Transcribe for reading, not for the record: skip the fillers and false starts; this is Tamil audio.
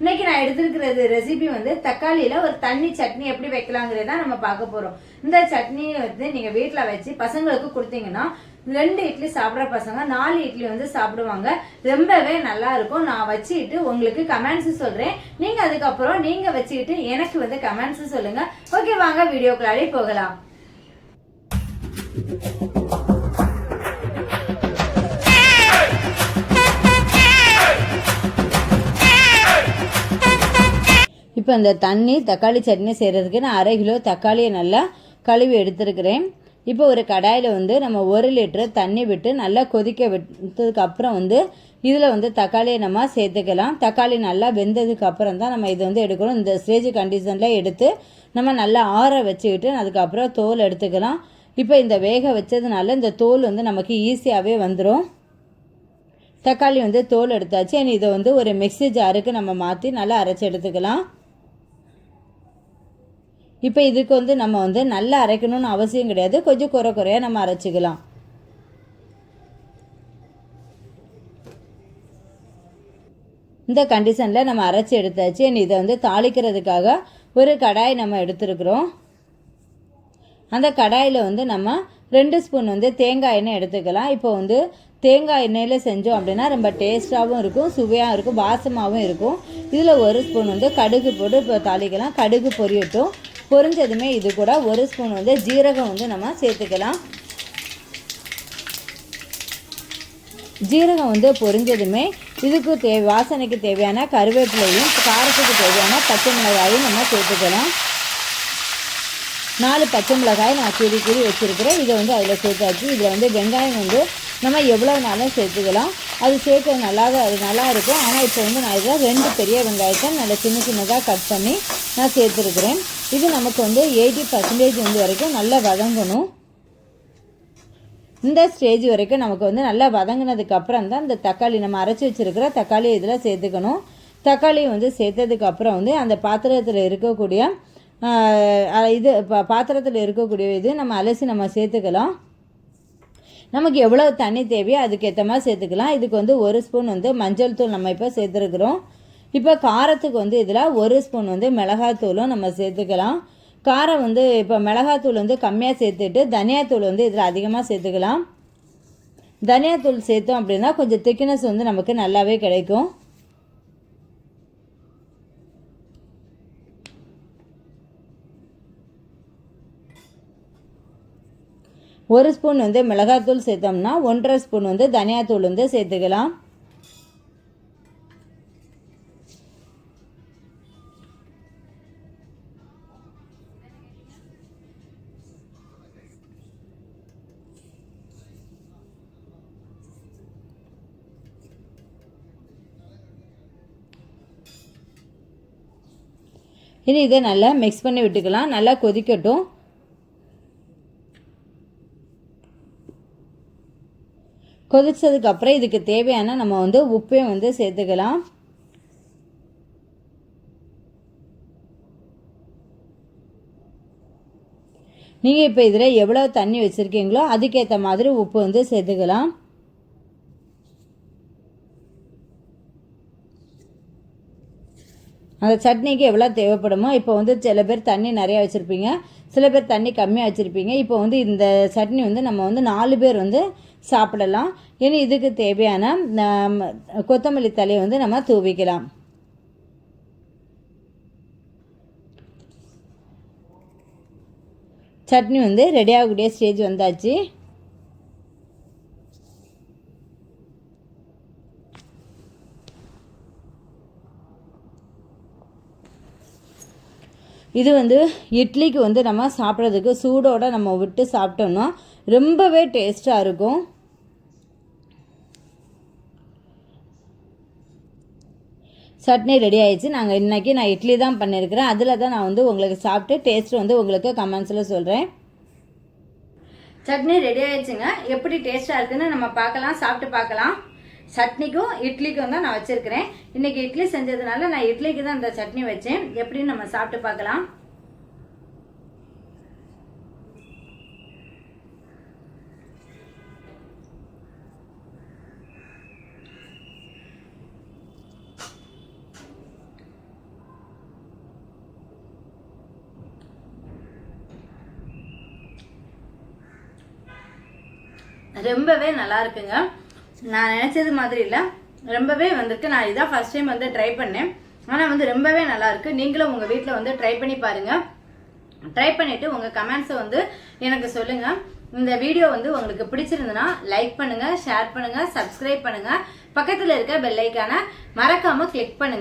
இன்னைக்கு நான் எடுத்துருக்கிறது ரெசிபி வந்து தக்காளியில ஒரு தண்ணி சட்னி எப்படி வைக்கலாங்கிறத நம்ம பார்க்க போறோம். இந்த சட்னியை வந்து நீங்க வீட்டுல வச்சு பசங்களுக்கு கொடுத்தீங்கன்னா 2 இட்லி சாப்பிட்ற பசங்க 4 இட்லி வந்து சாப்பிடுவாங்க. ரொம்பவே நல்லா இருக்கும். நான் வச்சுக்கிட்டு உங்களுக்கு கமெண்ட்ஸ் சொல்றேன். நீங்க அதுக்கப்புறம் நீங்க வச்சுக்கிட்டு எனக்கு வந்து கமெண்ட்ஸ் சொல்லுங்க. ஓகே, வாங்க வீடியோக்குள்ளாடி போகலாம். இப்போ இந்த தக்காளி சட்னி செய்கிறதுக்கு நான் 1/2 கிலோ தக்காளியை நல்லா கழுவி எடுத்துருக்கிறேன். இப்போ ஒரு கடாயில் வந்து நம்ம 1 லிட்டரு தண்ணி விட்டு நல்லா கொதிக்க விட்டதுக்கப்புறம் வந்து இதில் வந்து தக்காளியை நம்ம சேர்த்துக்கலாம். தக்காளி நல்லா வெந்ததுக்கு அப்புறம் தான் நம்ம இதை வந்து எடுக்கணும். இந்த ஸ்டேஜ் கண்டிஷனில் எடுத்து நம்ம நல்லா ஆற வச்சுக்கிட்டு அதுக்கப்புறம் தோல் எடுத்துக்கலாம். இப்போ இந்த வேக வச்சதுனால இந்த தோல் வந்து நமக்கு ஈஸியாகவே வந்துடும். தக்காளி வந்து தோல் எடுத்தாச்சு. இதை வந்து ஒரு மிக்ஸி ஜாருக்கு நம்ம மாற்றி நல்லா அரைச்சி எடுத்துக்கலாம். இப்போ இதுக்கு வந்து நம்ம வந்து நல்லா அரைக்கணும்னு அவசியம் கிடையாது. கொஞ்சம் குறையாக நம்ம அரைச்சிக்கலாம். இந்த கண்டிஷனில் நம்ம அரைச்சி எடுத்தாச்சு. இதை வந்து தாளிக்கிறதுக்காக ஒரு கடாய் நம்ம எடுத்துருக்குறோம். அந்த கடாயில் வந்து நம்ம 2 ஸ்பூன் வந்து தேங்காய் எண்ணெய் எடுத்துக்கலாம். இப்போ வந்து தேங்காய் எண்ணெயில் செஞ்சோம் அப்படின்னா ரொம்ப டேஸ்ட்டாகவும் இருக்கும், சுவையாக இருக்கும், வாசமாகவும் இருக்கும். இதில் 1 ஸ்பூன் வந்து கடுகு போட்டு இப்போ தாளிக்கலாம். கடுகு பொரியட்டும். பொரிஞ்சதுமே இது கூட 1 ஸ்பூன் வந்து ஜீரகம் வந்து நம்ம சேர்த்துக்கலாம். ஜீரகம் வந்து பொரிஞ்சதுமே இதுக்கு வாசனைக்கு தேவையான கருவேப்பிலையும் காரத்துக்கு தேவையான பச்சை மிளகாயும் நம்ம சேர்த்துக்கலாம். 4 பச்சை மிளகாய் நான் கீறி வச்சுருக்கிறேன். இதை வந்து அதில் சேர்த்தாச்சு. இதில் வந்து வெங்காயம் வந்து நம்ம எவ்வளோ நாளும் சேர்த்துக்கலாம். அது சேர்க்க நல்லா இருக்கும். ஆனால் இப்போ வந்து நான் இதில் 2 பெரிய வெங்காயத்தை நல்லா சின்னதாக கட் பண்ணி நான் சேர்த்துருக்குறேன். இது நமக்கு வந்து 80% வந்து வரைக்கும் நல்லா வதங்கணும். இந்த ஸ்டேஜ் வரைக்கும் நமக்கு வந்து நல்லா வதங்கினதுக்கு அப்புறம் தான் இந்த தக்காளி நம்ம அரைச்சி வச்சுருக்கிற தக்காளி இதில் சேர்த்துக்கணும். தக்காளி வந்து சேர்த்ததுக்கப்புறம் வந்து அந்த பாத்திரத்தில் இருக்கக்கூடிய இது நம்ம அலசி நம்ம சேர்த்துக்கலாம். நமக்கு எவ்வளோ தண்ணி தேவையோ அதுக்கேற்ற மாதிரி சேர்த்துக்கலாம். இதுக்கு வந்து 1 ஸ்பூன் வந்து மஞ்சள் தூள் நம்ம இப்போ சேர்த்துருக்குறோம். இப்போ காரத்துக்கு வந்து இதில் 1 ஸ்பூன் வந்து மிளகாத்தூளும் நம்ம சேர்த்துக்கலாம். காரம் வந்து இப்போ மிளகாத்தூள் வந்து கம்மியாக சேர்த்துட்டு தனியாத்தூள் வந்து இதில் அதிகமாக சேர்த்துக்கலாம். தனியாத்தூள் சேர்த்தோம் அப்படின்னா கொஞ்சம் திக்னஸ் வந்து நமக்கு நல்லாவே கிடைக்கும். ஒரு ஸ்பூன் வந்து மிளகாத்தூள் சேர்த்தோம்னா 1.5 ஸ்பூன் வந்து தனியாத்தூள் வந்து சேர்த்துக்கலாம். இனி இதை நல்லா மிக்ஸ் பண்ணி விட்டுக்கலாம். நல்லா கொதிக்கட்டும். கொதிச்சதுக்கப்புறம் இதுக்கு தேவையான நம்ம வந்து உப்பையும் வந்து சேர்த்துக்கலாம். நீங்கள் இப்போ இதில் எவ்வளோ தண்ணி வச்சுருக்கீங்களோ அதுக்கேற்ற மாதிரி உப்பு வந்து சேர்த்துக்கலாம். அந்த சட்னிக்கு எவ்வளோ தேவைப்படுமோ, இப்போ வந்து சில பேர் தண்ணி நிறையா வச்சுருப்பீங்க, சில பேர் தண்ணி கம்மியாக வச்சுருப்பீங்க. இப்போ வந்து இந்த சட்னி வந்து நம்ம வந்து 4 பேர் வந்து சாப்பிடலாம். இனி இதுக்கு தேவையான கொத்தமல்லி தழையை வந்து நம்ம தூவிக்கலாம். சட்னி வந்து ரெடி ஆகக்கூடிய ஸ்டேஜ் வந்தாச்சு. இது வந்து இட்லிக்கு வந்து நம்ம சாப்பிட்றதுக்கு சூடோடு நம்ம விட்டு சாப்பிட்டோம்னா ரொம்பவே டேஸ்ட்டாக இருக்கும். சட்னி ரெடி ஆயிடுச்சு. இன்றைக்கி நான் இட்லி தான் பண்ணியிருக்கிறேன். அதில் தான் நான் வந்து உங்களுக்கு சாப்பிட்டு டேஸ்ட் வந்து உங்களுக்கு கமெண்ட்ஸில் சொல்கிறேன். சட்னி ரெடி ஆயிடுச்சுங்க. எப்படி டேஸ்ட்டாக இருக்குதுன்னு நம்ம பார்க்கலாம், சாப்பிட்டு பார்க்கலாம். சட்னிக்கும் இட்லிக்கும் தான் நான் வச்சுருக்கிறேன். இன்றைக்கி இட்லி செஞ்சதுனால நான் இட்லிக்கு தான் இந்த சட்னி வச்சேன். எப்படின்னு நம்ம சாப்பிட்டு பார்க்கலாம். ரொம்பவே நல்லா இருக்குங்க. நான் நினச்சது மாதிரி இல்லை, ரொம்பவே வந்திருக்கு. நான் இதான் ஃபர்ஸ்ட் டைம் வந்து ட்ரை பண்ணேன். ஆனால் வந்து ரொம்பவே நல்லா இருக்கு. நீங்களும் உங்கள் வீட்டில் வந்து ட்ரை பண்ணி பாருங்கள். ட்ரை பண்ணிவிட்டு உங்கள் கமெண்ட்ஸை வந்து எனக்கு சொல்லுங்கள். இந்த வீடியோ வந்து உங்களுக்கு பிடிச்சிருந்ததுன்னா லைக் பண்ணுங்கள், ஷேர் பண்ணுங்கள், சப்ஸ்கிரைப் பண்ணுங்கள். பக்கத்தில் இருக்க பெல் ஐக்கானை மறக்காமல் கிளிக் பண்ணுங்கள்.